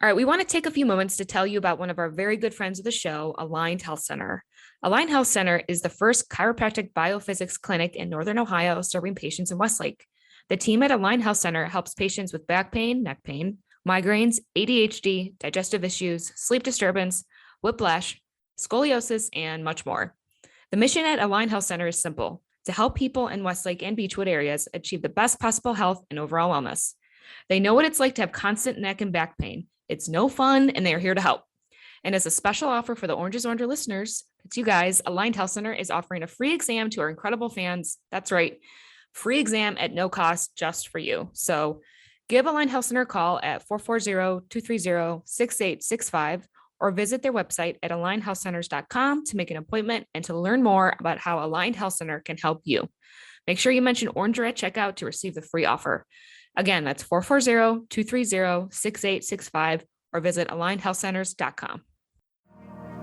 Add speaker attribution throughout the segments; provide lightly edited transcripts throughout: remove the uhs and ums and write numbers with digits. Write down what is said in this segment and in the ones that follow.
Speaker 1: All right, we want to take a few moments to tell you about one of our very good friends of the show, Aligned Health Center. Aligned Health Center is the first chiropractic biophysics clinic in Northern Ohio serving patients in Westlake. The team at Aligned Health Center helps patients with back pain, neck pain, migraines, ADHD, digestive issues, sleep disturbance, whiplash, scoliosis, and much more. The mission at Aligned Health Center is simple: to help people in Westlake and Beechwood areas achieve the best possible health and overall wellness. They know what it's like to have constant neck and back pain. It's no fun, and they are here to help. And as a special offer for the Oranges Oranger listeners, it's you guys, Aligned Health Center is offering a free exam to our incredible fans. That's right, free exam at no cost just for you. So give Aligned Health Center a call at 440-230-6865 or visit their website at alignedhealthcenters.com to make an appointment and to learn more about how Aligned Health Center can help you. Make sure you mention Oranger at checkout to receive the free offer. Again, that's 440-230-6865 or visit alignedhealthcenters.com.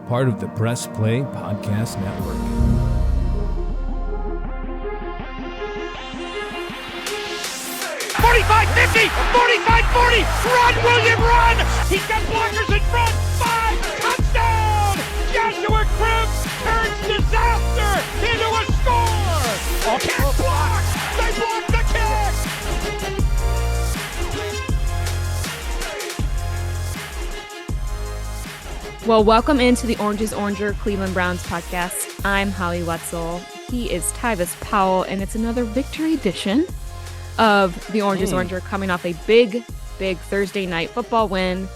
Speaker 2: Part of the Press Play Podcast Network.
Speaker 3: '45, 50, 45, 40. Run, William, run! He's got blockers in front. 5, touchdown! Joshua Cribbs turns disaster into a score. Kick block. They blocked the kick.
Speaker 1: Well, welcome into the Oranges Oranger Cleveland Browns podcast. I'm Holly Wetzel. He is Tyvis Powell, and it's another victory edition of the Oranges Oranger, coming off a big Thursday night football win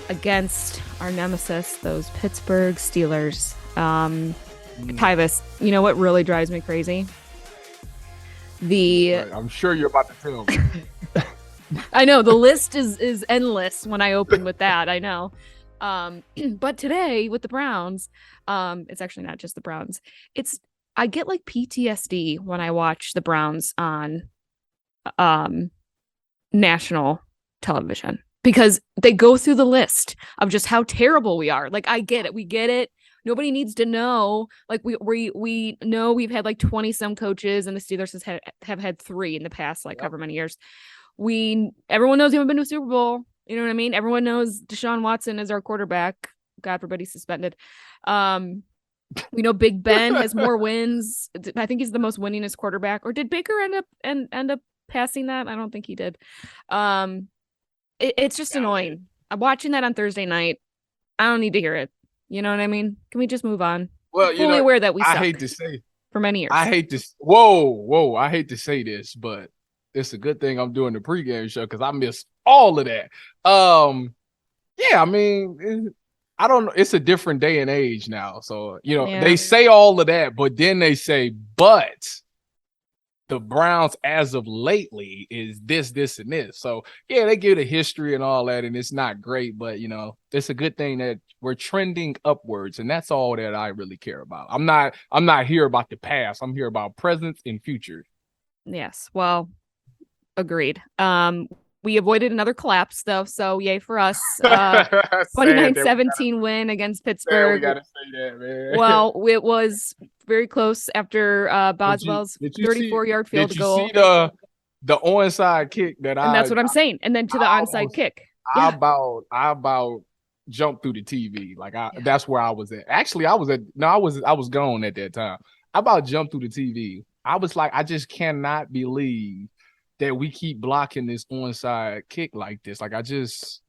Speaker 1: against our nemesis, those Pittsburgh Steelers. Tyvis, you know what really drives me crazy?
Speaker 4: I'm sure you're about to tell me.
Speaker 1: I know, the list is endless when I open with that, I know. But today with the Browns, it's actually not just the Browns. I get like PTSD when I watch the Browns on national television because they go through the list of just how terrible we are. Like, I get it. We get it. Nobody needs to know. Like, we know we've had like 20 some coaches, and the Steelers have had 3 in the past, like however many years. Everyone knows we haven't been to a Super Bowl. You know what I mean? Everyone knows Deshaun Watson is our quarterback. God forbid he's suspended. We know Big Ben has more wins. I think he's the most winningest quarterback. Or did Baker end up passing that? I don't think he did. It's just annoying. I'm watching that on Thursday night. I don't need to hear it. You know what I mean? Can we just move on?
Speaker 4: Well,
Speaker 1: I'm fully aware that we suck.
Speaker 4: I hate to say
Speaker 1: for many years.
Speaker 4: I hate to. Whoa! I hate to say this, but it's a good thing I'm doing the pregame show because I missed all of that. Yeah, I mean, I don't know. It's a different day and age now. So, they say all of that, but then they say, but the Browns as of lately is this, and this. So, yeah, they give the history and all that, and it's not great, but, it's a good thing that we're trending upwards, and that's all that I really care about. I'm not here about the past. I'm here about present and future.
Speaker 1: Yes, well, agreed. We avoided another collapse, though, so yay for us. 29-17 win against Pittsburgh.
Speaker 4: We gotta say that, man.
Speaker 1: Well, it was very close after Boswell's 34-yard field goal.
Speaker 4: Did you see the onside kick and
Speaker 1: that's what I'm saying. And then to the onside kick.
Speaker 4: I about jumped through the TV. That's where I was at. Actually, I was gone at that time. I about jumped through the TV. I was like, I just cannot believe that we keep blocking this onside kick like this. Like, I just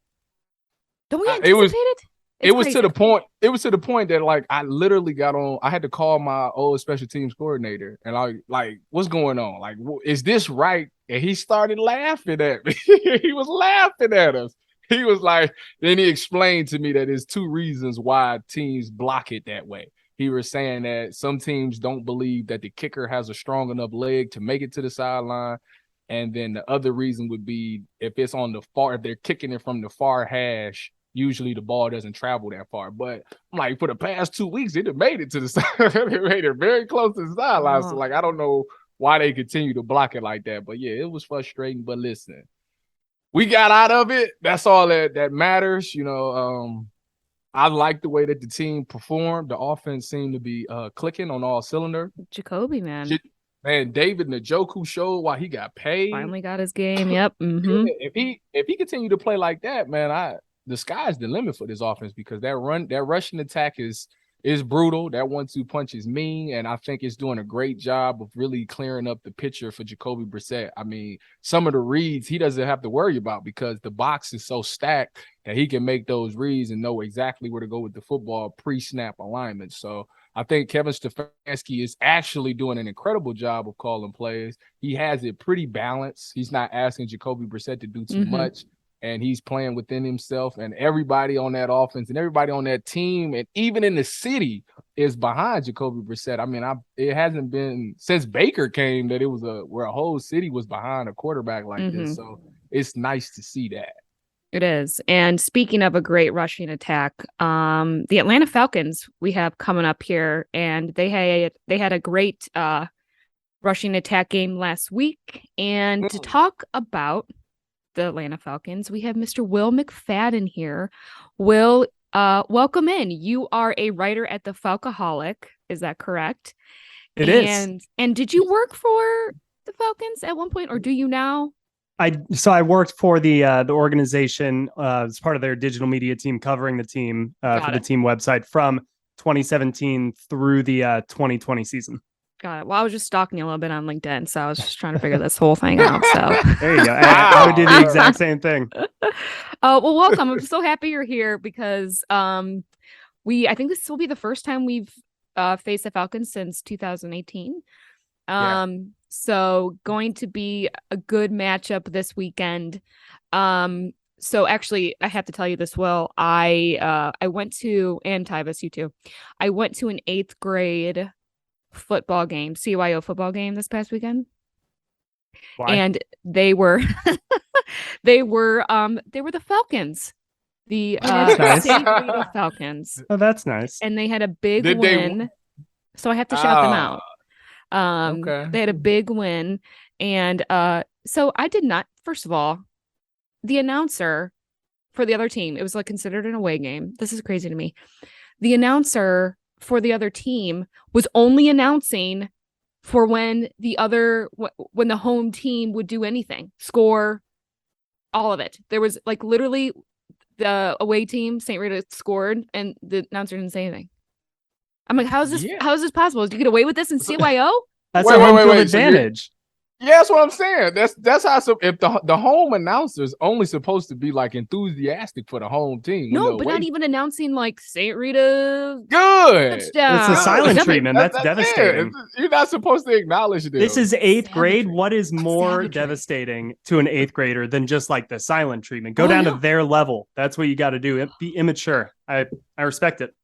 Speaker 1: don't we anticipate it?
Speaker 4: It was to the point. It was to the point that like I literally got on. I had to call my old special teams coordinator, and I like, what's going on? Like, is this right? And he started laughing at me. He was laughing at us. He was like, then he explained to me that there's 2 reasons why teams block it that way. He was saying that some teams don't believe that the kicker has a strong enough leg to make it to the sideline. And then the other reason would be if it's on the far, if they're kicking it from the far hash, usually the ball doesn't travel that far. But I'm like, for the past 2 weeks, it had made it to the side. It made it very close to the sideline. So like, I don't know why they continue to block it like that. But yeah, it was frustrating. But listen, we got out of it. That's all that matters. I like the way that the team performed. The offense seemed to be clicking on all cylinders.
Speaker 1: Jacoby, man.
Speaker 4: Man, David Njoku showed why he got paid.
Speaker 1: Finally got his game. Yep. Mm-hmm.
Speaker 4: Yeah, if he continued to play like that, man, the sky's the limit for this offense because that rushing attack is brutal. That 1-2 punch is mean, and I think it's doing a great job of really clearing up the picture for Jacoby Brissett. I mean, some of the reads he doesn't have to worry about because the box is so stacked that he can make those reads and know exactly where to go with the football pre-snap alignment. So I think Kevin Stefanski is actually doing an incredible job of calling plays. He has it pretty balanced. He's not asking Jacoby Brissett to do too much. And he's playing within himself, and everybody on that offense and everybody on that team, and even in the city, is behind Jacoby Brissett. I mean, it hasn't been since Baker came that it was where a whole city was behind a quarterback like this. So it's nice to see that.
Speaker 1: It is. And speaking of a great rushing attack, the Atlanta Falcons we have coming up here, and they had a great rushing attack game last week. And to talk about the Atlanta Falcons, we have Mr. Will McFadden here. Will, welcome in. You are a writer at the Falcoholic. Is that correct?
Speaker 5: It is.
Speaker 1: And did you work for the Falcons at one point, or do you now?
Speaker 5: I worked for the organization as part of their digital media team, covering the team for the team website from 2017 through the 2020 season.
Speaker 1: Got it. Well, I was just stalking you a little bit on LinkedIn, so I was just trying to figure this whole thing out. So
Speaker 5: there you go. I would do the exact same thing.
Speaker 1: Well, welcome. I'm so happy you're here because I think this will be the first time we've faced the Falcons since 2018. So going to be a good matchup this weekend. So actually, I have to tell you this, Will. I went to, and Tyvis, you too. I went to an 8th grade football game, TOiO football game this past weekend.
Speaker 5: Why?
Speaker 1: And they were they were the Falcons. The St. Rita Falcons.
Speaker 5: Oh, that's nice.
Speaker 1: And they had a big win. So I have to shout them out.
Speaker 4: Okay.
Speaker 1: They had a big win. And so I did not, first of all, the announcer for the other team, it was like considered an away game. This is crazy to me. The announcer for the other team was only announcing for when the home team would do anything, score, all of it. There was like literally the away team, St. Rita, scored and the announcer didn't say anything. I'm like, how is this possible? Did you get away with this in TOiO?
Speaker 5: That's a home field advantage.
Speaker 4: Yeah, that's what I'm saying. That's how. So if the home announcer is only supposed to be like enthusiastic for the home team.
Speaker 1: No, but not even announcing like St. Rita.
Speaker 4: Good.
Speaker 1: Touchdown.
Speaker 5: It's a silent treatment. That's devastating.
Speaker 4: You're not supposed to acknowledge them.
Speaker 5: This is 8th grade. What is more devastating to an 8th grader than just like the silent treatment? Go down to their level. That's what you got to do. Be immature. I respect it.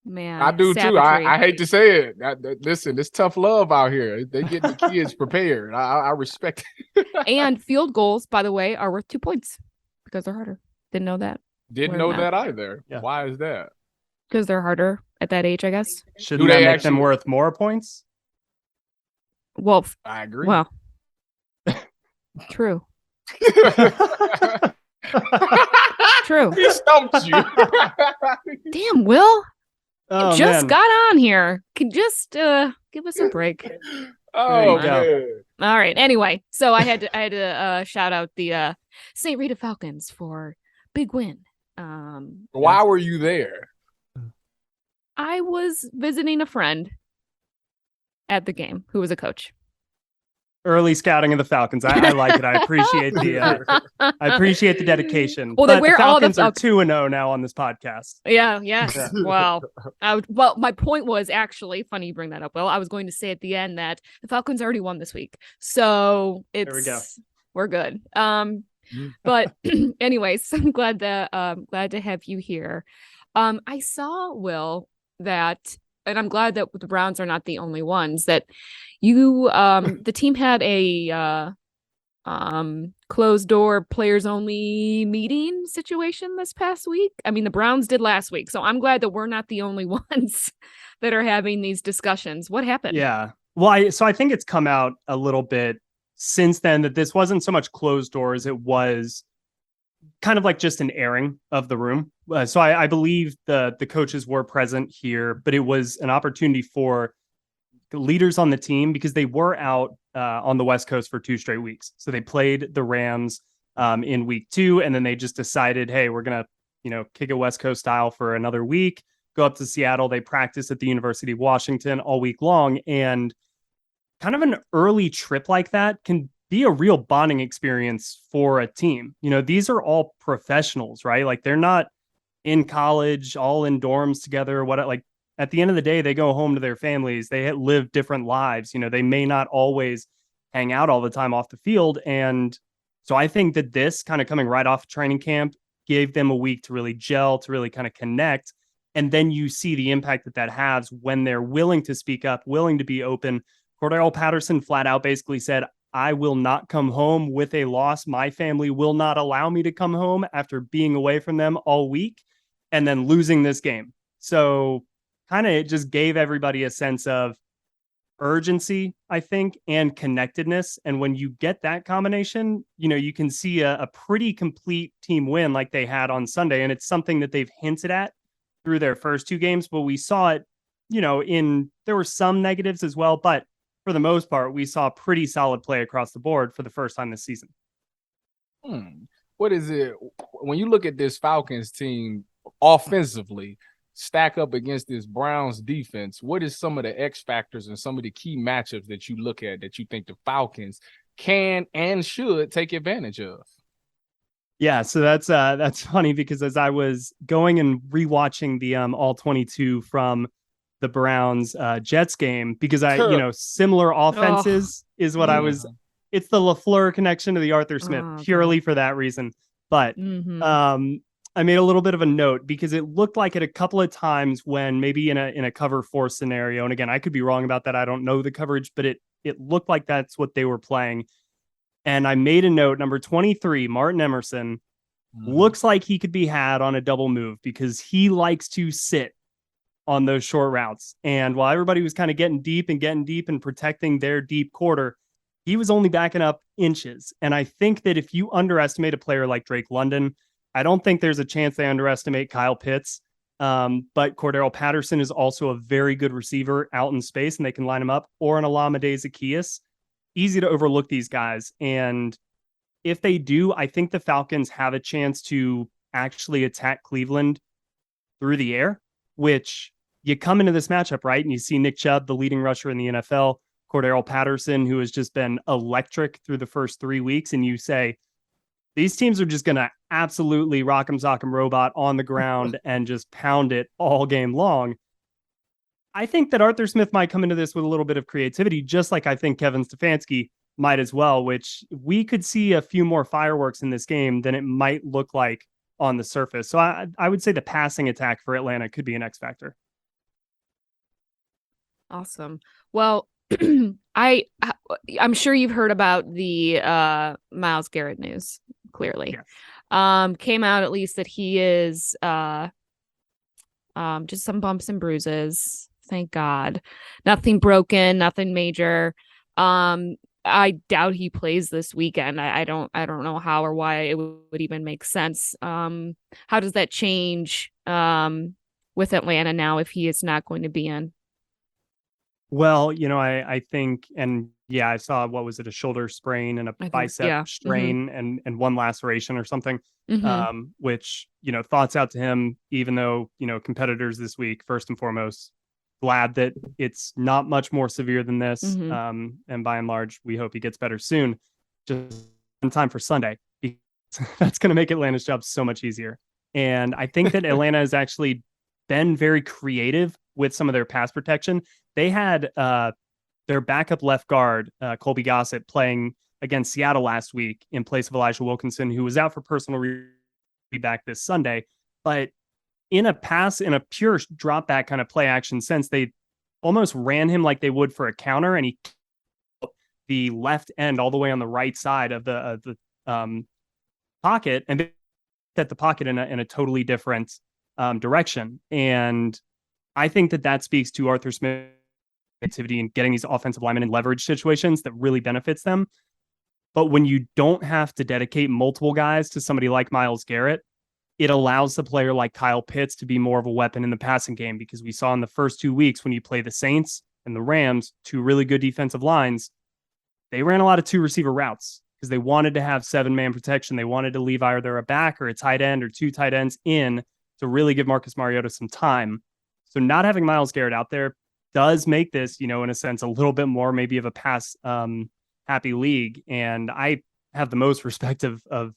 Speaker 1: Man,
Speaker 4: I do too. I hate to say it. Listen, it's tough love out here. They get the kids prepared. I respect it.
Speaker 1: And field goals, by the way, are worth 2 points because they're harder. Didn't know that.
Speaker 4: Didn't know that either. Yeah. Why is that?
Speaker 1: Because they're harder at that age, I guess.
Speaker 5: Shouldn't that make them worth more points?
Speaker 1: Well,
Speaker 4: I agree.
Speaker 1: Well, true. True.
Speaker 4: He stumped you.
Speaker 1: Damn, Will.
Speaker 5: Oh,
Speaker 1: just got on here. Can just give us a break.
Speaker 4: Oh,
Speaker 5: man.
Speaker 1: All right. Anyway, so I had to shout out the St. Rita Falcons for big win.
Speaker 4: Why were you there?
Speaker 1: I was visiting a friend at the game who was a coach.
Speaker 5: Early scouting of the Falcons. I like it. I appreciate the dedication.
Speaker 1: Well,
Speaker 5: the Falcons are 2-0 now on this podcast.
Speaker 1: Yeah. Well, my point was actually funny you bring that up. Well, I was going to say at the end that the Falcons already won this week, so there we go. We're good. But anyways, I'm glad to have you here. I saw, Will, that. And I'm glad that the Browns are not the only ones that you, the team had a closed door players only meeting situation this past week. I mean, the Browns did last week. So I'm glad that we're not the only ones that are having these discussions. What happened?
Speaker 5: Yeah. Well, I think it's come out a little bit since then that this wasn't so much closed doors. It was kind of like just an airing of the room. So I Bleav the coaches were present here, but it was an opportunity for the leaders on the team because they were out on the West Coast for 2 straight weeks. So they played the Rams in week 2, and then they just decided, hey, we're going kick it West Coast style for another week, go up to Seattle. They practice at the University of Washington all week long. And kind of an early trip like that can be a real bonding experience for a team. These are all professionals, right? Like they're not in college, all in dorms together. Like at the end of the day, they go home to their families. They live different lives. They may not always hang out all the time off the field. And so I think that this kind of coming right off training camp gave them a week to really gel, to really kind of connect. And then you see the impact that has when they're willing to speak up, willing to be open. Cordarrelle Patterson flat out basically said, I will not come home with a loss. My family will not allow me to come home after being away from them all week and then losing this game. So kind of it just gave everybody a sense of urgency, I think, and connectedness. And when you get that combination, you can see a pretty complete team win like they had on Sunday. And it's something that they've hinted at through their first two games, but we saw it, there were some negatives as well, but for the most part, we saw pretty solid play across the board for the first time this season.
Speaker 4: What is it when you look at this Falcons team offensively stack up against this Browns defense? What is some of the X factors and some of the key matchups that you look at that you think the Falcons can and should take advantage of?
Speaker 5: Yeah, so that's funny because as I was going and rewatching the all 22 from the Browns Jets game, because similar offenses is what I was. It's the LaFleur connection to the Arthur Smith purely for that reason. But I made a little bit of a note because it looked like it a couple of times when maybe in a cover 4 scenario. And again, I could be wrong about that. I don't know the coverage, but it looked like that's what they were playing. And I made a note, number 23, Martin Emerson, looks like he could be had on a double move because he likes to sit on those short routes. And while everybody was kind of getting deep and protecting their deep quarter, he was only backing up inches. And I think that if you underestimate a player like Drake London, I don't think there's a chance they underestimate Kyle Pitts. But Cordarrelle Patterson is also a very good receiver out in space, and they can line him up, or an Olamide Zaccheaus. Easy to overlook these guys. And if they do, I think the Falcons have a chance to actually attack Cleveland through the air, which you come into this matchup, right? And you see Nick Chubb, the leading rusher in the NFL, Cordarrelle Patterson, who has just been electric through the first 3 weeks. And you say, these teams are just going to absolutely rock'em sock'em robot on the ground and just pound it all game long. I think that Arthur Smith might come into this with a little bit of creativity, just like I think Kevin Stefanski might as well, which we could see a few more fireworks in this game than it might look like on the surface. So I would say the passing attack for Atlanta could be an X factor.
Speaker 1: Awesome. Well, I'm sure you've heard about the Myles Garrett news, clearly. Yeah. Came out at least that he is just some bumps and bruises. Thank God. Nothing broken, nothing major. I doubt he plays this weekend. I don't know how or why it would even make sense. How does that change with Atlanta now if he is not going to be in?
Speaker 5: Well, I think, and yeah, I saw, what was it, a shoulder sprain and a bicep strain and one laceration or something, which, thoughts out to him, even though, competitors this week, first and foremost, glad that it's not much more severe than this. And by and large, we hope he gets better soon, just in time for Sunday. That's going to make Atlanta's job so much easier. And I think that Atlanta has actually been very creative with some of their pass protection. They had their backup left guard, Colby Gossett, playing against Seattle last week in place of Elijah Wilkinson, who was out for personal be back this Sunday. But in a pure drop back kind of play action sense, they almost ran him like they would for a counter, and he the left end all the way on the right side of the pocket and set the pocket in a totally different direction. And I think that speaks to Arthur Smith activity and getting these offensive linemen in leverage situations that really benefits them. But when you don't have to dedicate multiple guys to somebody like Myles Garrett, it allows the player like Kyle Pitts to be more of a weapon in the passing game, because we saw in the first 2 weeks when you play the Saints and the Rams, two really good defensive lines, they ran a lot of 2 receiver routes because they wanted to have 7-man protection. They wanted to leave either a back or a tight end or 2 tight ends in to really give Marcus Mariota some time. So not having Myles Garrett out there does make this, in a sense, a little bit more maybe of a pass happy league. And I have the most respect of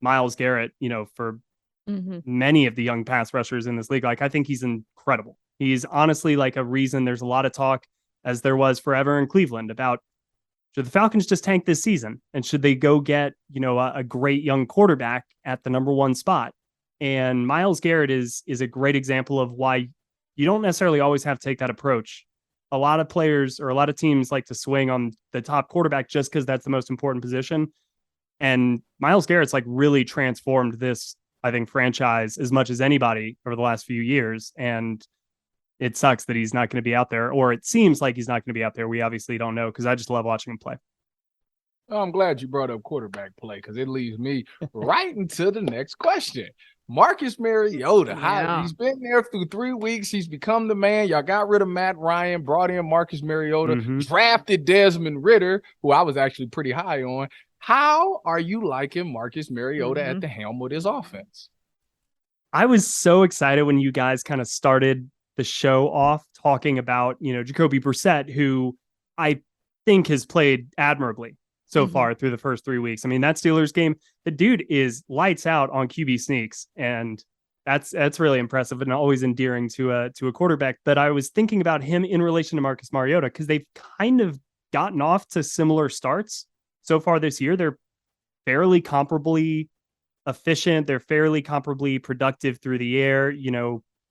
Speaker 5: Myles Garrett, for many of the young pass rushers in this league. Like, I think he's incredible. He's honestly like a reason there's a lot of talk, as there was forever in Cleveland, about should the Falcons just tank this season and should they go get, a great young quarterback at the number 1 spot. And Myles Garrett is a great example of why you don't necessarily always have to take that approach. A lot of players or a lot of teams like to swing on the top quarterback just because that's the most important position. And Myles Garrett's like really transformed this, I think, franchise as much as anybody over the last few years. And it sucks that he's not going to be out there, or it seems like he's not going to be out there. We obviously don't know, because I just love watching him play.
Speaker 4: Oh, I'm glad you brought up quarterback play, because it leads me right into the next question. Marcus Mariota, he's been there through 3 weeks. He's become the man. Y'all got rid of Matt Ryan, brought in Marcus Mariota, drafted Desmond Ridder, who I was actually pretty high on. How are you liking Marcus Mariota at the helm of his offense?
Speaker 5: I was so excited when you guys kind of started the show off talking about, Jacoby Brissett, who I think has played admirably so far through the first 3 weeks. I mean, that Steelers game, the dude is lights out on QB sneaks, and that's really impressive and always endearing to a quarterback. But I was thinking about him in relation to Marcus Mariota, because they've kind of gotten off to similar starts so far this year. They're fairly comparably efficient. They're fairly comparably productive through the air,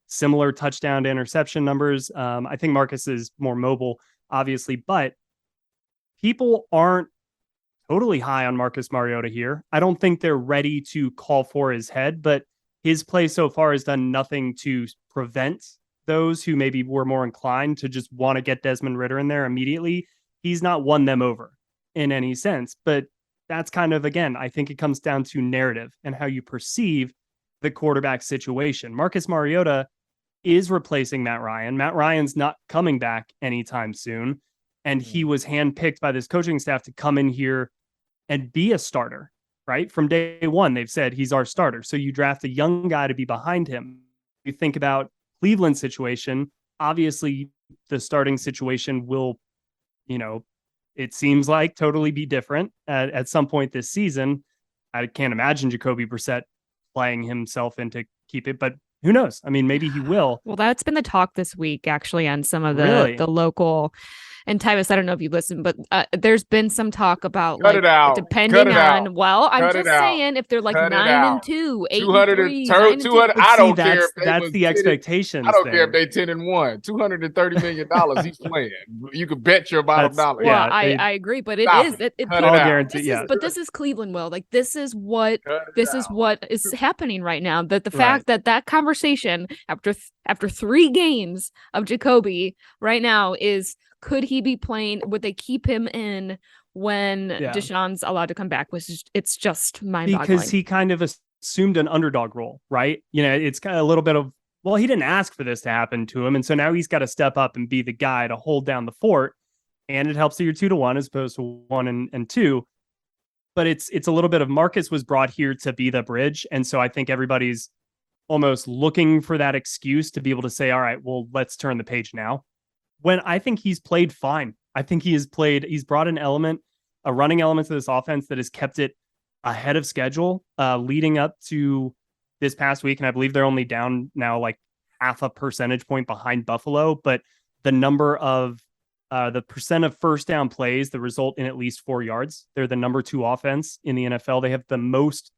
Speaker 5: similar touchdown to interception numbers. I think Marcus is more mobile, obviously, but people aren't totally high on Marcus Mariota here. I don't think they're ready to call for his head, but his play so far has done nothing to prevent those who maybe were more inclined to just want to get Desmond Ridder in there immediately. He's not won them over in any sense, but that's kind of, again, I think it comes down to narrative and how you perceive the quarterback situation. Marcus Mariota is replacing Matt Ryan. Matt Ryan's not coming back anytime soon. And he was handpicked by this coaching staff to come in here and be a starter, right? From day one, they've said he's our starter. So you draft a young guy to be behind him. You think about Cleveland's situation, obviously the starting situation will, it seems like totally be different at some point this season. I can't imagine Jacoby Brissett playing himself in to keep it, but who knows? I mean, maybe he will.
Speaker 1: Well, that's been the talk this week, actually, on some of the local. And Tyvis, I don't know if you listened, but there's been some talk about depending on. Well, I'm just saying, if they're like 9-2, 8-3,
Speaker 4: 200. I don't care.
Speaker 5: That's the expectations.
Speaker 4: I don't care if they 10-1. $230 million he's playing. You could bet your bottom dollar.
Speaker 1: Well, yeah, I agree, but it is. But this is Cleveland, Will. Like, this is what is happening right now. That the fact that conversation after 3 games of Jacoby right now is, could he be playing? Would they keep him in when Deshaun's allowed to come back? It's just mind-boggling.
Speaker 5: Because he kind of assumed an underdog role, right? It's kind of a little bit of, well, he didn't ask for this to happen to him. And so now he's got to step up and be the guy to hold down the fort. And it helps that you're 2-1 as opposed to 1 and 2. But it's a little bit of, Marcus was brought here to be the bridge. And so I think everybody's almost looking for that excuse to be able to say, all right, well, let's turn the page now. When I think he's played fine. I think he's brought an running element to this offense that has kept it ahead of schedule leading up to this past week. And I Bleav they're only down now like half a percentage point behind Buffalo, but the number of the percent of first down plays that result in at least 4 yards, they're the number 2 offense in the NFL. They have the most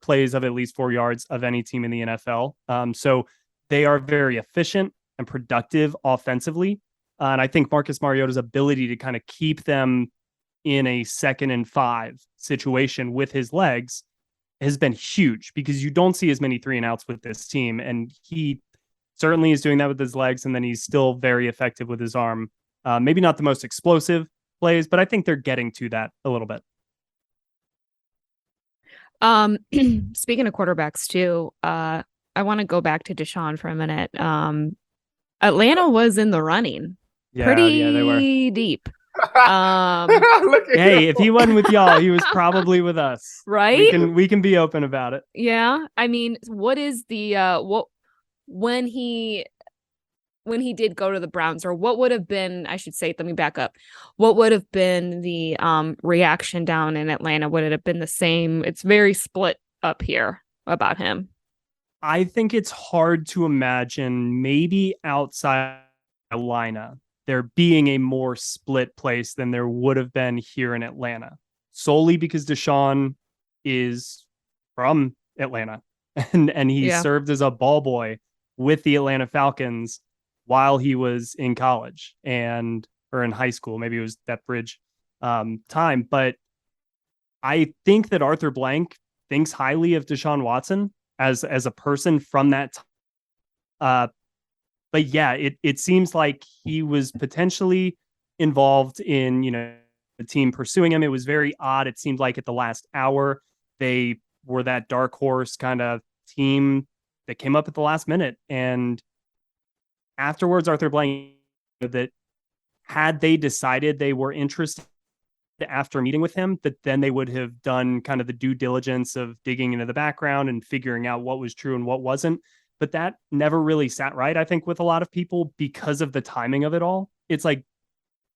Speaker 5: plays of at least 4 yards of any team in the NFL. So they are very efficient and productive offensively. And I think Marcus Mariota's ability to kind of keep them in a 2nd and 5 situation with his legs has been huge, because you don't see as many 3-and-outs with this team. And he certainly is doing that with his legs. And then he's still very effective with his arm. Maybe not the most explosive plays, but I think they're getting to that a little bit.
Speaker 1: Speaking of quarterbacks too, I want to go back to Deshaun for a minute. Atlanta was in the running,
Speaker 5: they were
Speaker 1: deep.
Speaker 4: Look at
Speaker 5: Hey,
Speaker 4: him.
Speaker 5: if he wasn't with y'all, he was probably with us.
Speaker 1: Right?
Speaker 5: We can be open about it.
Speaker 1: Yeah. I mean, what is the what when he did go to the Browns, or what would have been, I should say, let me back up. What would have been the reaction down in Atlanta? Would it have been the same? It's very split up here about him.
Speaker 5: I think it's hard to imagine maybe outside Carolina there being a more split place than there would have been here in Atlanta, solely because Deshaun is from Atlanta and he
Speaker 1: Yeah.
Speaker 5: served as a ball boy with the Atlanta Falcons while he was in college or in high school. Maybe it was that bridge time. But I think that Arthur Blank thinks highly of Deshaun Watson as a person from that time. But yeah, it seems like he was potentially involved in, the team pursuing him. It was very odd. It seemed like at the last hour, they were that dark horse kind of team that came up at the last minute. And afterwards, Arthur Blank, that had they decided they were interested after meeting with him, that then they would have done kind of the due diligence of digging into the background and figuring out what was true and what wasn't. But that never really sat right, I think, with a lot of people because of the timing of it all. It's like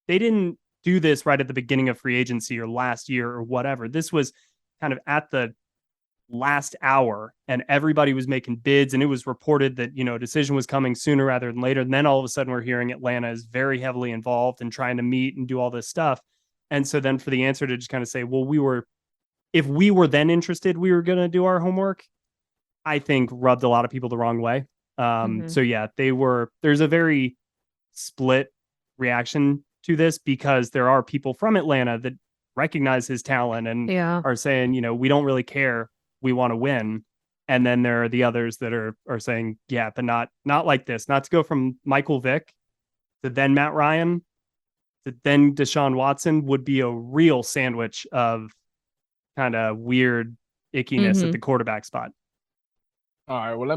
Speaker 5: they didn't do this right at the beginning of free agency or last year or whatever. This was kind of at the last hour and everybody was making bids, and it was reported that, a decision was coming sooner rather than later. And then all of a sudden we're hearing Atlanta is very heavily involved and trying to meet and do all this stuff. And so then for the answer to just kind of say, well, if we were then interested, we were going to do our homework, I think rubbed a lot of people the wrong way. So yeah, there's a very split reaction to this because there are people from Atlanta that recognize his talent and are saying, we don't really care. We want to win. And then there are the others that are saying, yeah, but not like this. Not to go from Michael Vick to then Matt Ryan to then Deshaun Watson would be a real sandwich of kind of weird ickiness at the quarterback spot.
Speaker 4: All right, well,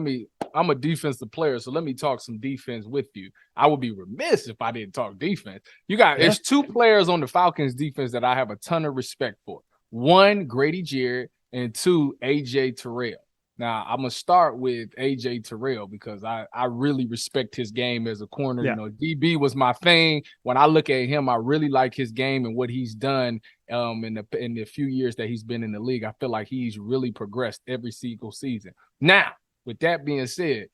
Speaker 4: I'm a defensive player, so let me talk some defense with you. I would be remiss if I didn't talk defense. There's two players on the Falcons defense that I have a ton of respect for. One, Grady Jarrett, and two, AJ Terrell. Now, I'm going to start with AJ Terrell because I really respect his game as a corner.
Speaker 5: Yeah.
Speaker 4: DB was my thing. When I look at him, I really like his game and what he's done in the few years that he's been in the league. I feel like he's really progressed every single season. Now, with that being said,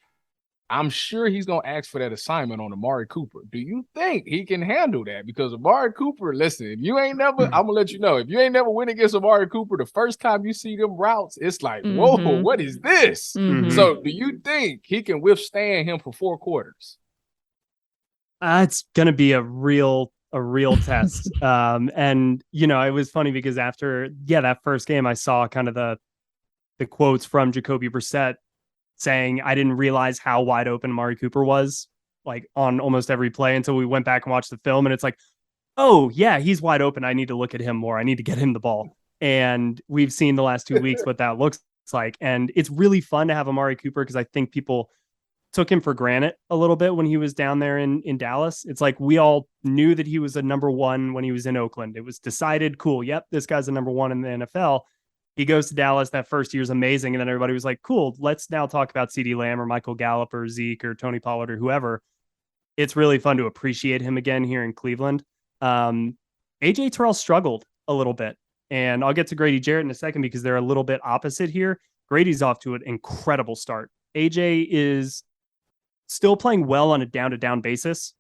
Speaker 4: I'm sure he's going to ask for that assignment on Amari Cooper. Do you think he can handle that? Because Amari Cooper, listen, if you ain't never, I'm going to let you know, if you ain't never win against Amari Cooper, the first time you see them routes, it's like, whoa, what is this? So do you think he can withstand him for 4 quarters?
Speaker 5: It's going to be a real test. And, it was funny because after, that first game, I saw kind of the quotes from Jacoby Brissett saying, I didn't realize how wide open Amari Cooper was, like on almost every play until we went back and watched the film. And it's like, oh yeah, he's wide open. I need to look at him more. I need to get him the ball. And we've seen the last 2 weeks what that looks like. And it's really fun to have Amari Cooper because I think people took him for granted a little bit when he was down there in Dallas. It's like we all knew that he was a number one when he was in Oakland. It was decided, cool, yep, this guy's a number one in the NFL. He goes to Dallas. That first year is amazing. And then everybody was like, cool, let's now talk about CeeDee Lamb or Michael Gallup or Zeke or Tony Pollard or whoever. It's really fun to appreciate him again here in Cleveland. AJ Terrell struggled a little bit. And I'll get to Grady Jarrett in a second because they're a little bit opposite here. Grady's off to an incredible start. AJ is still playing well on a down-to-down basis.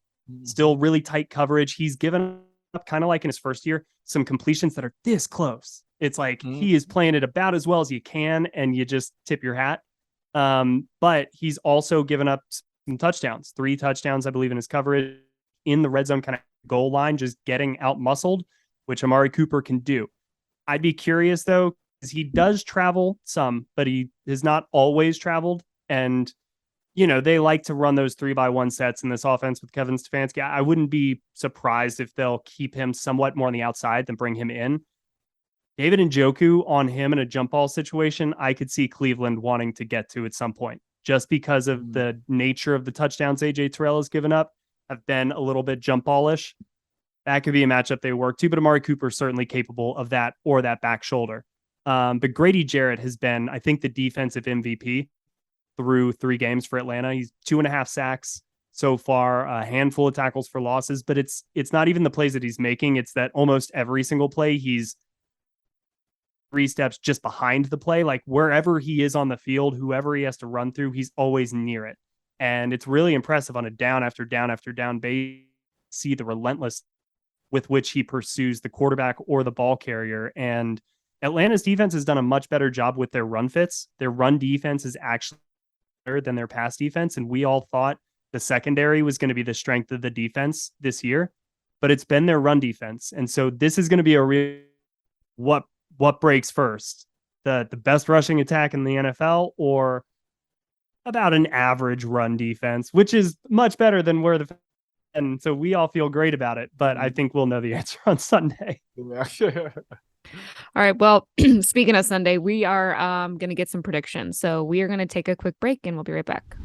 Speaker 5: Still really tight coverage. He's given up, kind of like in his first year, some completions that are this close. It's like he is playing it about as well as you can, and you just tip your hat. But he's also given up some touchdowns, 3 touchdowns, I believe, in his coverage in the red zone kind of goal line, just getting out muscled, which Amari Cooper can do. I'd be curious, though, because he does travel some, but he has not always traveled. And, they like to run those 3-by-1 sets in this offense with Kevin Stefanski. I wouldn't be surprised if they'll keep him somewhat more on the outside than bring him in. David Njoku on him in a jump ball situation, I could see Cleveland wanting to get to at some point, just because of the nature of the touchdowns AJ Terrell has given up have been a little bit jump ballish. that could be a matchup they work to, but Amari Cooper is certainly capable of that or that back shoulder. But Grady Jarrett has been, I think, the defensive MVP through 3 games for Atlanta. He's 2.5 sacks so far, a handful of tackles for losses, but it's not even the plays that he's making. It's that almost every single play he's 3 steps just behind the play. Like wherever he is on the field, whoever he has to run through, he's always near it. And it's really impressive on a down after down after down base. See the relentless with which he pursues the quarterback or the ball carrier. And Atlanta's defense has done a much better job with their run fits. Their run defense is actually better than their pass defense. And we all thought the secondary was going to be the strength of the defense this year, but it's been their run defense. And so this is going to be a real, what breaks first, the best rushing attack in the NFL or about an average run defense, which is much better than where and so we all feel great about it, but I think we'll know the answer on Sunday.
Speaker 1: All right. Well, speaking of Sunday, we are going to get some predictions. So we are going to take a quick break and we'll be right back.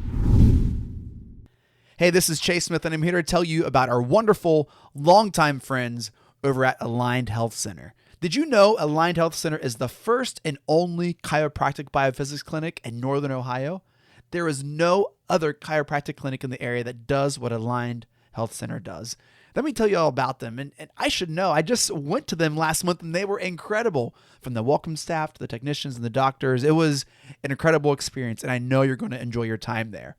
Speaker 6: Hey, this is Chase Smith, and I'm here to tell you about our wonderful longtime friends over at Aligned Health Center. Did you know Aligned Health Center is the first and only chiropractic biophysics clinic in Northern Ohio? There is no other chiropractic clinic in the area that does what Aligned Health Center does. Let me tell you all about them. And I should know, I just went to them last month and they were incredible. From the welcome staff to the technicians and the doctors, it was an incredible experience, and I know you're going to enjoy your time there.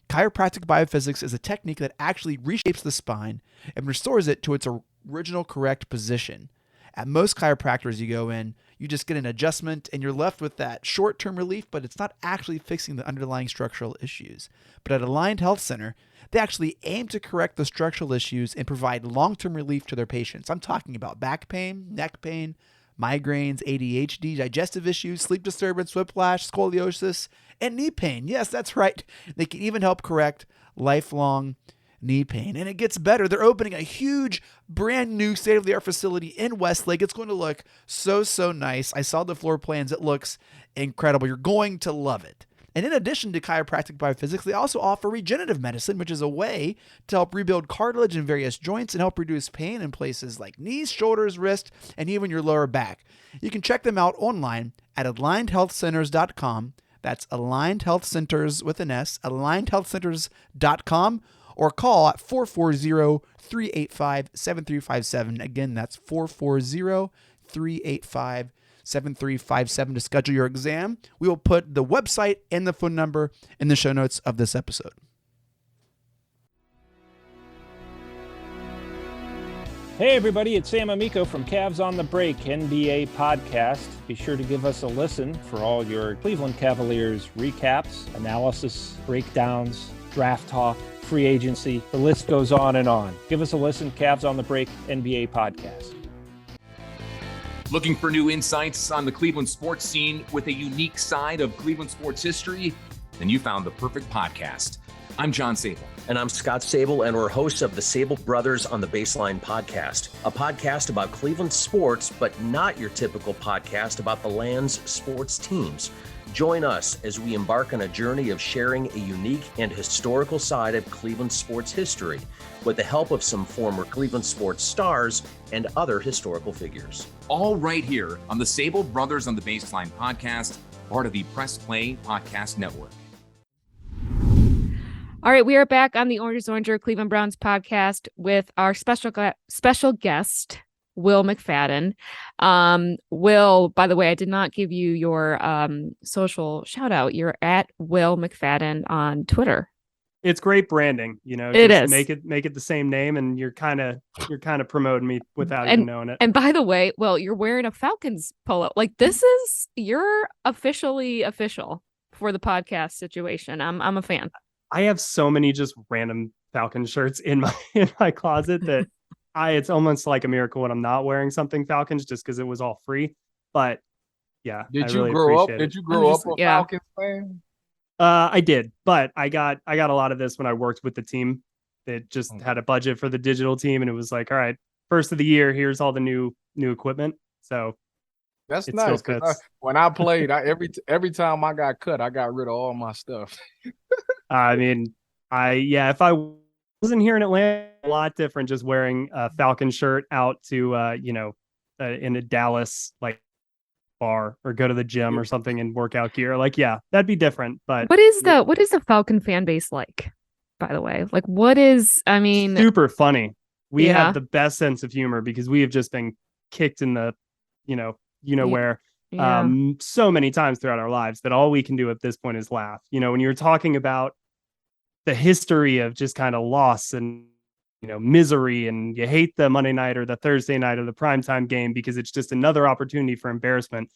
Speaker 6: Chiropractic biophysics is a technique that actually reshapes the spine and restores it to its original correct position. At most chiropractors you go in, you just get an adjustment and you're left with that short-term relief, but it's not actually fixing the underlying structural issues. But at Aligned Health Center, they actually aim to correct the structural issues and provide long-term relief to their patients. I'm talking about back pain, neck pain, migraines, ADHD, digestive issues, sleep disturbance, whiplash, scoliosis, and knee pain. Yes, that's right. They can even help correct lifelong knee pain. And it gets better. They're opening a huge, brand new state-of-the-art facility in Westlake. It's going to look so nice. I saw the floor plans. It looks incredible. You're going to love it. And in addition to chiropractic biophysics, they also offer regenerative medicine, which is a way to help rebuild cartilage in various joints and help reduce pain in places like knees, shoulders, wrist, and even your lower back. You can check them out online at alignedhealthcenters.com. That's Aligned Health Centers with an S, alignedhealthcenters.com, or call at 440-385-7357. Again, that's 440-385-7357 to schedule your exam. We will put the website and the phone number in the show notes of this episode.
Speaker 7: Hey everybody, it's Sam Amico from Cavs on the Break NBA podcast. Be sure to give us a listen for all your Cleveland Cavaliers recaps, analysis, breakdowns, draft talk, free agency. The list goes on and on. Give us a listen, Cavs on the Break NBA podcast.
Speaker 8: Looking for new insights on the Cleveland sports scene with a unique side of Cleveland sports history? Then you found the perfect podcast. I'm John Sable.
Speaker 9: And I'm Scott Sable, and we're hosts of the Sable Brothers on the Baseline podcast, a podcast about Cleveland sports, but not your typical podcast about the land's sports teams. Join us as we embark on a journey of sharing a unique and historical side of Cleveland sports history with the help of some former Cleveland sports stars and other historical figures.
Speaker 8: All right here on the Sable Brothers on the Baseline podcast, part of the Press Play Podcast Network.
Speaker 1: All right, we are back on the Orange is Oranger Cleveland Browns podcast with our special guest, Will McFadden. Will, by the way, I did not give you your social shout out. You're at Will McFadden on Twitter.
Speaker 5: It's great branding, you know.
Speaker 1: It is.
Speaker 5: Make it the same name, and you're kind of promoting me without even knowing it.
Speaker 1: And by the way, Will, you're wearing a Falcons polo. Like you're officially official for the podcast situation. I'm a fan.
Speaker 5: I have so many just random Falcon shirts in my closet that it's almost like a miracle when I'm not wearing something Falcons just because it was all free. But yeah,
Speaker 4: Did
Speaker 5: I
Speaker 4: you
Speaker 5: really
Speaker 4: grow up?
Speaker 5: appreciate it.
Speaker 4: Did you grow up a Falcons fan?
Speaker 5: I did, but I got a lot of this when I worked with the team that just had a budget for the digital team, and it was like, all right, first of the year, here's all the new equipment. So
Speaker 4: that's nice. When I played, every time I got cut, I got rid of all my stuff.
Speaker 5: I mean, if I Wasn't here in Atlanta a lot different just wearing a Falcon shirt out to in a Dallas like bar or go to the gym or something in workout gear. Like, yeah, that'd be different. But
Speaker 1: what is the Falcon fan base like, by the way? Like, I mean,
Speaker 5: super funny. We have the best sense of humor because we have just been kicked in the where so many times throughout our lives that all we can do at this point is laugh. When you're talking about the history of just kind of loss and misery, and you hate the Monday night or the Thursday night or the primetime game because it's just another opportunity for embarrassment.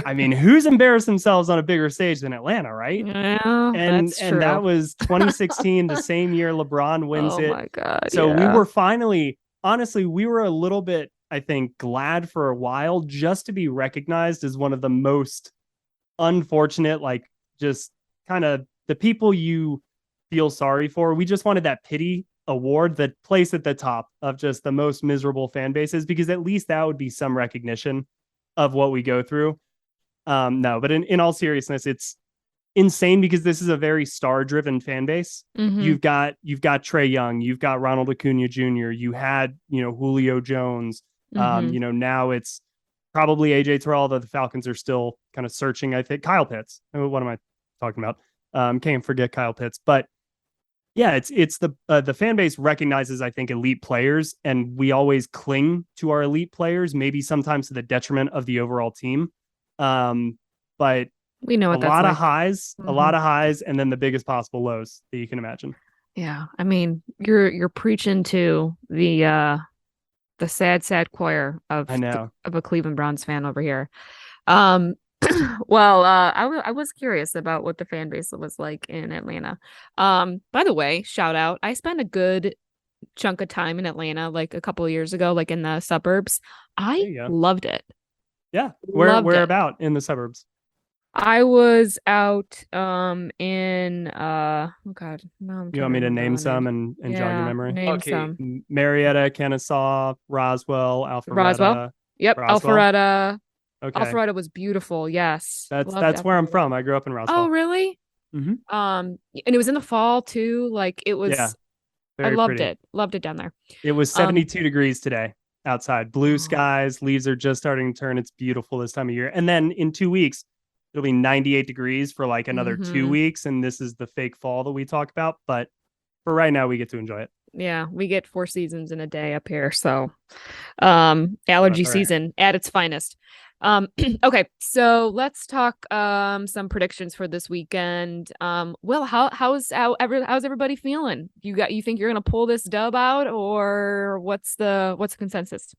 Speaker 5: I mean, who's embarrassed themselves on a bigger stage than Atlanta, right?
Speaker 1: Yeah,
Speaker 5: and
Speaker 1: that's true.
Speaker 5: that was 2016, the same year LeBron wins it.
Speaker 1: Oh my God.
Speaker 5: So we were finally, honestly, we were a little bit, I think, glad for a while just to be recognized as one of the most unfortunate, like just kind of the people you feel sorry for. We just wanted that pity award, that place at the top of just the most miserable fan bases, because at least that would be some recognition of what we go through. No, but in all seriousness, it's insane because this is a very star-driven fan base.
Speaker 1: Mm-hmm.
Speaker 5: You've got Trae Young, you've got Ronald Acuna Jr., you had Julio Jones.
Speaker 1: Mm-hmm.
Speaker 5: Now it's probably AJ Terrell, though the Falcons are still kind of searching. I think Kyle Pitts. What am I talking about? Can't forget Kyle Pitts, but yeah, it's the fan base recognizes, I think, elite players, and we always cling to our elite players, maybe sometimes to the detriment of the overall team. But
Speaker 1: we know what
Speaker 5: a lot of
Speaker 1: Mm-hmm.
Speaker 5: highs, and then the biggest possible lows that you can imagine.
Speaker 1: Yeah, I mean, you're preaching to the sad choir of a Cleveland Browns fan over here. Well, I was curious about what the fan base was like in Atlanta. By the way, shout out, I spent a good chunk of time in Atlanta like a couple of years ago, like in the suburbs. I loved it.
Speaker 5: Yeah. Where about in the suburbs?
Speaker 1: I was out in oh God, no,
Speaker 5: you want me to name some and jog your memory?
Speaker 1: Name some.
Speaker 5: Marietta, Kennesaw, Roswell, Alpharetta.
Speaker 1: Roswell. Yep,
Speaker 5: Roswell.
Speaker 1: Alpharetta.
Speaker 5: Okay.
Speaker 1: Alpharetta was beautiful. Yes.
Speaker 5: That's where I'm from. I grew up in Roswell.
Speaker 1: Oh, really?
Speaker 5: Mm-hmm.
Speaker 1: And it was in the fall too. Like it was.
Speaker 5: Yeah.
Speaker 1: I loved it. Loved it down there.
Speaker 5: It was 72 degrees today outside. Blue skies. Leaves are just starting to turn. It's beautiful this time of year. And then in 2 weeks, it'll be 98 degrees for like another 2 weeks. And this is the fake fall that we talk about. But for right now, we get to enjoy it.
Speaker 1: Yeah, we get 4 seasons in a day up here. So allergy season at its finest. Okay, so let's talk some predictions for this weekend. Will, how's everybody feeling? You think you're gonna pull this dub out, or what's the consensus?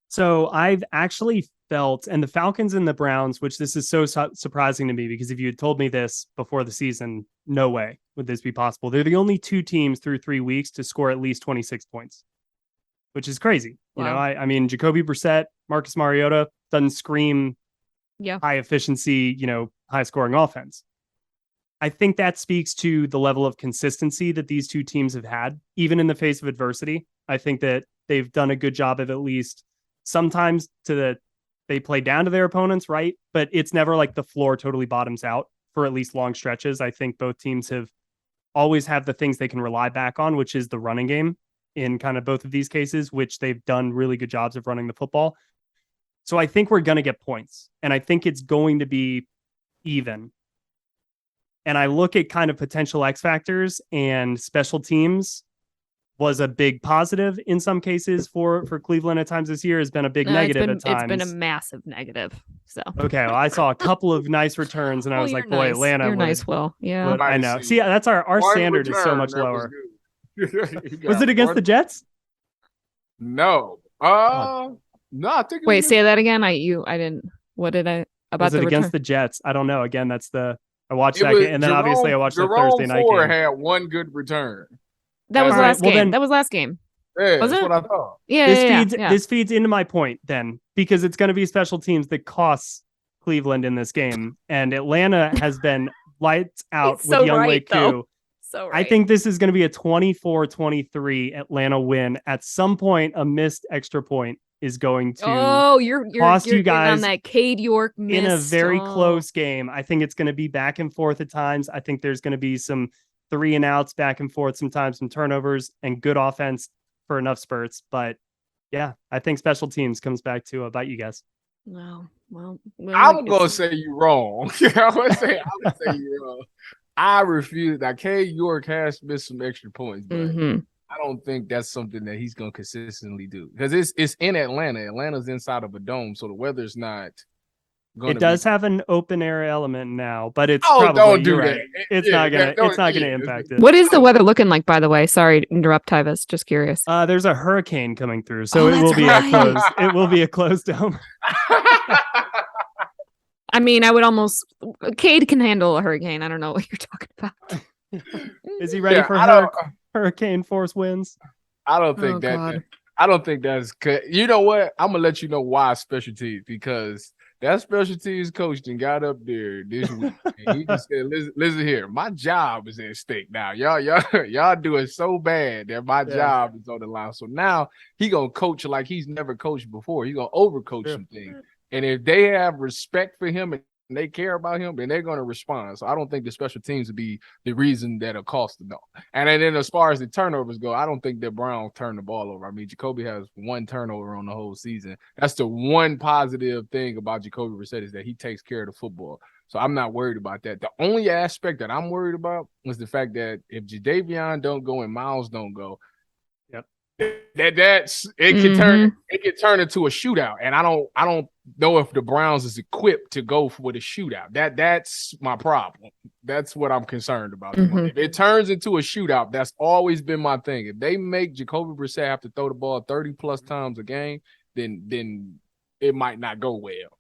Speaker 5: So I've actually felt, and the Falcons and the Browns, which this is so surprising to me, because if you had told me this before the season, no way would this be possible. They're the only 2 teams through 3 weeks to score at least 26 points, which is crazy.
Speaker 1: Wow.
Speaker 5: I mean, Jacoby Brissett, Marcus Mariota doesn't scream high efficiency, high scoring offense. I think that speaks to the level of consistency that these 2 teams have had, even in the face of adversity. I think that they've done a good job of, at least sometimes they play down to their opponents, right? But it's never like the floor totally bottoms out for at least long stretches. I think both teams have always have the things they can rely back on, which is the running game in kind of both of these cases, which they've done really good jobs of running the football. So I think we're going to get points, and I think it's going to be even. And I look at kind of potential X factors, and special teams was a big positive in some cases for Cleveland at times this year, has been a big negative at times.
Speaker 1: It's been a massive negative. So
Speaker 5: okay, well, I saw a couple of nice returns, and I was like, boy, Atlanta.
Speaker 1: You're nice, Will. Yeah,
Speaker 5: I know. See, that's our standard is so much lower. Was it against the Jets?
Speaker 4: No. No, I think.
Speaker 1: Wait, say that again. I didn't. What did I about?
Speaker 5: Was it against the Jets? I don't know. Again, I watched that, and then obviously I watched the Thursday night game.
Speaker 4: Had one good return.
Speaker 1: That was last game. That was last game.
Speaker 4: Yeah,
Speaker 1: was
Speaker 4: that's
Speaker 1: it?
Speaker 4: what I thought.
Speaker 1: Yeah,
Speaker 5: this feeds into my point then, because it's going to be special teams that costs Cleveland in this game, and Atlanta has been lights out with Young Lake Koo.
Speaker 1: So right.
Speaker 5: I think this is going to be a 24-23 Atlanta win. At some point, a missed extra point is going to
Speaker 1: you're
Speaker 5: you guys
Speaker 1: on that Cade York miss
Speaker 5: in a very close game. I think it's going to be back and forth at times. I think there's going to be some 3 and outs back and forth, sometimes some turnovers, and good offense for enough spurts. But yeah, I think special teams comes back to about you guys.
Speaker 1: Well,
Speaker 4: I'm gonna say you wrong. I'm gonna say you wrong. I refuse. Now, K York has missed some extra points, but I don't think that's something that he's gonna consistently do because it's in Atlanta. Atlanta's inside of a dome, so the weather's not.
Speaker 5: It does have an open air element now, but it's
Speaker 4: don't do that.
Speaker 5: Right. It's not gonna impact it.
Speaker 1: What is the weather looking like, by the way? Sorry to interrupt, Tyvis. Just curious.
Speaker 5: There's a hurricane coming through, so it will be a closed. It will be a closed dome.
Speaker 1: I mean, I would almost. Cade can handle a hurricane. I don't know what you're talking about.
Speaker 5: Is he ready for hurricane force winds?
Speaker 4: I don't think I don't think that's. You know what? I'm gonna let you know why special teams, because that special teams coach got up there this week and he just said, listen here, my job is at stake now. Y'all doing so bad that my job is on the line. So now he gonna coach like he's never coached before. He gonna overcoach some things. And if they have respect for him and they care about him, then they're going to respond. So I don't think the special teams would be the reason that'll cost them. And then as far as the turnovers go, I don't think that Brown turned the ball over. I mean, Jacoby has 1 turnover on the whole season. That's the one positive thing about Jacoby Brissett is that he takes care of the football. So I'm not worried about that. The only aspect that I'm worried about was the fact that if Jadeveon don't go and Miles don't go, it can turn into a shootout, and I don't know if the Browns is equipped to go for the shootout. That's my problem. That's what I'm concerned about. If it turns into a shootout, that's always been my thing. If they make Jacoby Brissett have to throw the ball 30 plus times a game, then it might not go well.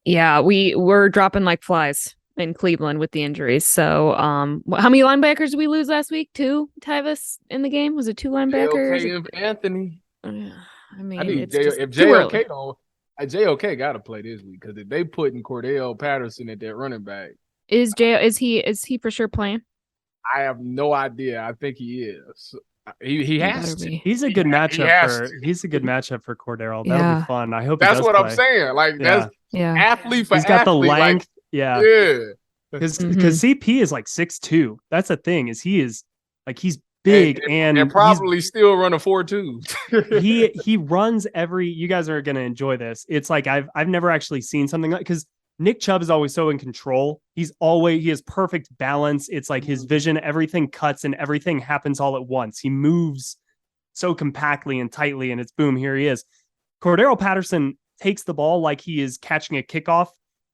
Speaker 1: Yeah, we're dropping like flies in Cleveland with the injuries. So how many linebackers did we lose last week? 2, Tyvis, in the game? Was it 2 linebackers?
Speaker 4: JOK and Anthony.
Speaker 1: I mean,
Speaker 4: I need
Speaker 1: it's just
Speaker 4: if
Speaker 1: too early.
Speaker 4: JOK got to play this week, because if they put in Cordell Patterson at that running back,
Speaker 1: is he for sure playing?
Speaker 4: I have no idea. I think he is. He has to.
Speaker 5: He's a good matchup he's a good matchup for Cordell. That'll be fun. I hope
Speaker 4: that's what I'm saying. Like that's athlete for
Speaker 5: he's got the length.
Speaker 4: Like,
Speaker 5: because CP is like 6'2". That's the thing, is he's big and
Speaker 4: probably still run a 4.2.
Speaker 5: he runs you guys are gonna enjoy this. It's like I've never actually seen something like, because Nick Chubb is always so in control. He has perfect balance. It's like his vision, everything cuts and everything happens all at once. He moves so compactly and tightly, and it's boom, here he is. Cordell Patterson takes the ball like he is catching a kickoff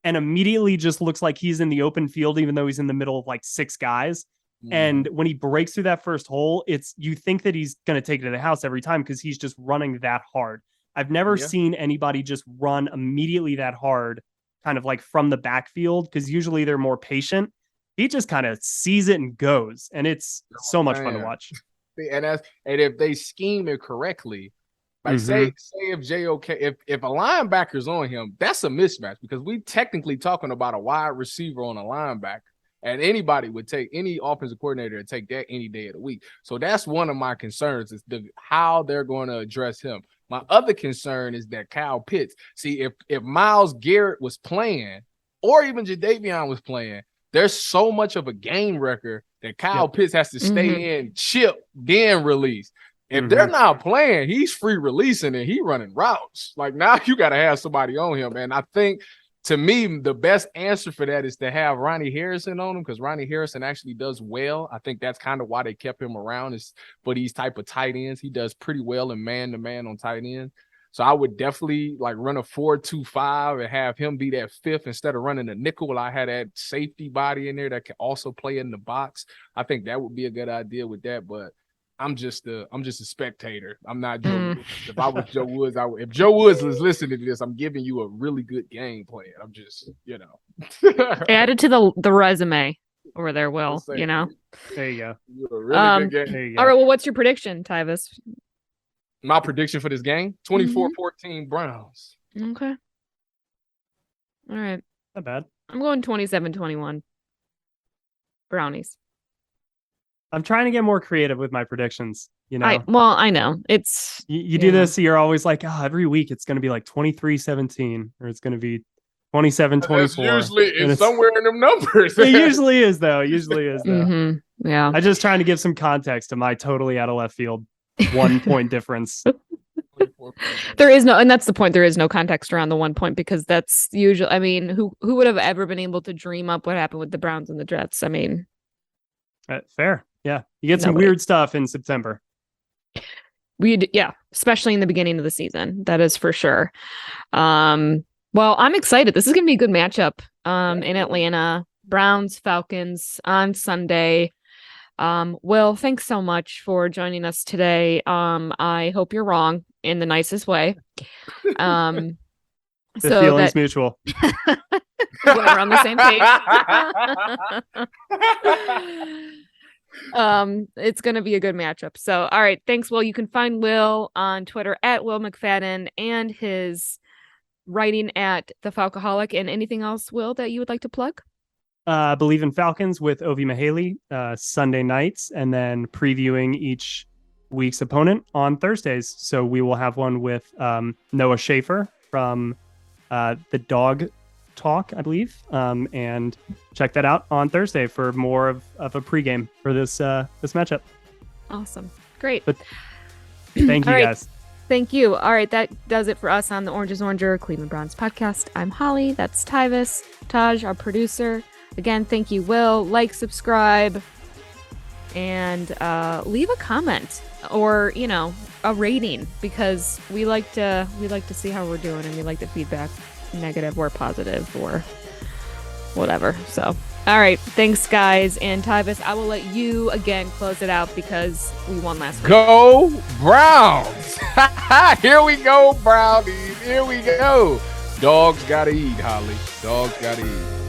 Speaker 5: and immediately just looks like he's in the open field, even though he's in the middle of like 6 guys. And when he breaks through that first hole, you think that he's going to take it to the house every time, because he's just running that hard. I've never seen anybody just run immediately that hard, kind of like from the backfield, because usually they're more patient. He just kind of sees it and goes, and it's so much fun to watch.
Speaker 4: And if they scheme it correctly, like say if JOK, if a linebacker's on him, that's a mismatch, because we technically talking about a wide receiver on a linebacker, and anybody would take, any offensive coordinator would take that any day of the week. So that's one of my concerns, is how they're going to address him. My other concern is that Kyle Pitts. See, if Myles Garrett was playing, or even Jadeveon was playing, there's so much of a game record that Kyle Pitts has to stay in, chip, then release. If they're not playing, he's free releasing and he running routes. Like, now you got to have somebody on him. And I think, to me, the best answer for that is to have Ronnie Harrison on him, because Ronnie Harrison actually does well. I think that's kind of why they kept him around, is for these type of tight ends. He does pretty well in man-to-man on tight ends. So I would definitely like run a 4-2-5 and have him be that 5th instead of running a nickel. I had that safety body in there that can also play in the box. I think that would be a good idea with that, but I'm just a spectator. I'm not Joe Woods. If I was Joe Woods, if Joe Woods was listening to this, I'm giving you a really good game plan. I'm just,
Speaker 1: add it to the resume over there, Will.
Speaker 5: There you go.
Speaker 4: You're a really good game.
Speaker 5: There you go.
Speaker 1: All right. Well, what's your prediction, Tyvis?
Speaker 4: My prediction for this game: 24-14 Browns.
Speaker 1: Okay. All right.
Speaker 5: Not bad.
Speaker 1: I'm going 27-21 Brownies.
Speaker 5: I'm trying to get more creative with my predictions.
Speaker 1: I know it's
Speaker 5: you do this. So you're always like, every week it's going to be like 23-17, or it's going to be 27, 24.
Speaker 4: Usually
Speaker 5: And
Speaker 4: it's somewhere in them numbers.
Speaker 5: It usually is though.
Speaker 1: Yeah.
Speaker 5: I'm just trying to give some context to my totally out of left field 1 point difference.
Speaker 1: There is no, and that's the point. There is no context around the 1 point because that's usually, I mean, who would have ever been able to dream up what happened with the Browns and the Jets? I mean,
Speaker 5: fair. Yeah. You get some
Speaker 1: Nobody.
Speaker 5: weird stuff in September.
Speaker 1: Yeah, especially in the beginning of the season. That is for sure. Well, I'm excited. This is going to be a good matchup in Atlanta. Browns, Falcons on Sunday. Will, thanks so much for joining us today. I hope you're wrong in the nicest way.
Speaker 5: The
Speaker 1: So
Speaker 5: feeling's
Speaker 1: that
Speaker 5: mutual.
Speaker 1: we're on the same page. It's going to be a good matchup. So, all right. Thanks, Will. You can find Will on Twitter at Will McFadden and his writing at The Falcoholic. And anything else, Will, that you would like to plug?
Speaker 5: Bleav in Falcons with Ovi Mahaley Sunday nights, and then previewing each week's opponent on Thursdays. So we will have one with Noah Schaefer from the Dog Talk, I Bleav, and check that out on Thursday for more of a pregame for this matchup.
Speaker 1: Awesome. Great.
Speaker 5: But thank you,
Speaker 1: All right.
Speaker 5: guys.
Speaker 1: Thank you. All right. That does it for us on the Orange is Oranger Cleveland Browns podcast. I'm Holly. That's Tyvis. Taj, our producer. Again, thank you, Will. Like, subscribe, and leave a comment or, a rating, because we like to see how we're doing, and we like the feedback, negative or positive or whatever. So, all right. Thanks, guys. And Tyvis, I will let you again close it out because we won last week.
Speaker 4: Go Browns. Here we go, Brownies. Here we go. Dogs gotta eat, Holly. Dogs gotta eat.